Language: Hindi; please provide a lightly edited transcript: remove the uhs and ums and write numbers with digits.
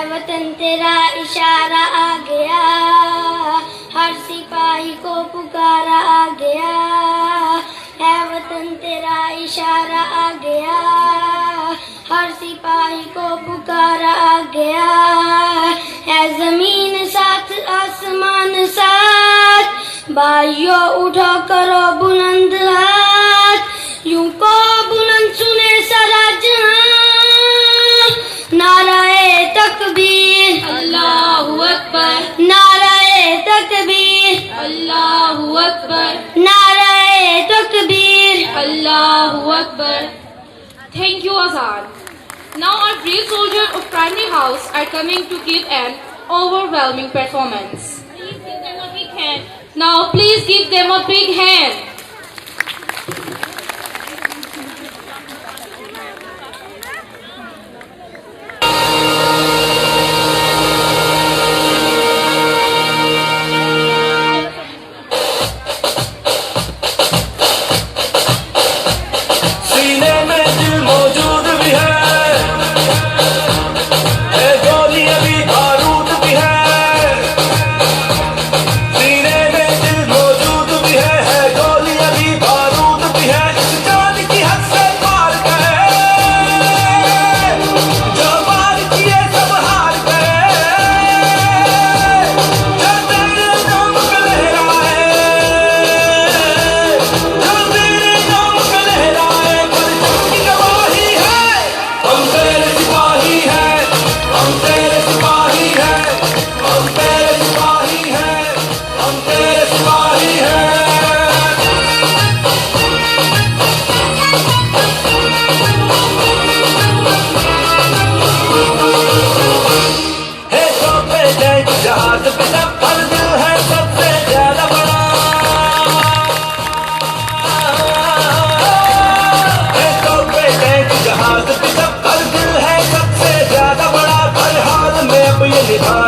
वतन तेरा इशारा आ गया, हर सिपाही को पुकारा आ गया। है वतन तेरा इशारा आ गया, हर सिपाही को पुकारा आ गया। है जमीन साथ आसमान साथ, भाइयों उठो करो बुलंद हाथ। यूं को बुलंद सुने सारा जहां, नाराए तकबीर अल्लाहु अकबर, नाराए तकबीर अल्लाहु अकबर, नाराए तकबीर। Allahu Akbar. Thank you, Azan. Now our brave soldiers of Primary House are coming to give an overwhelming performance. Please give them a big hand. Now please give them a big hand. जहाज पिकअप कर दिल है सबसे ज्यादा बड़ा, हर हाल में अब ये निभा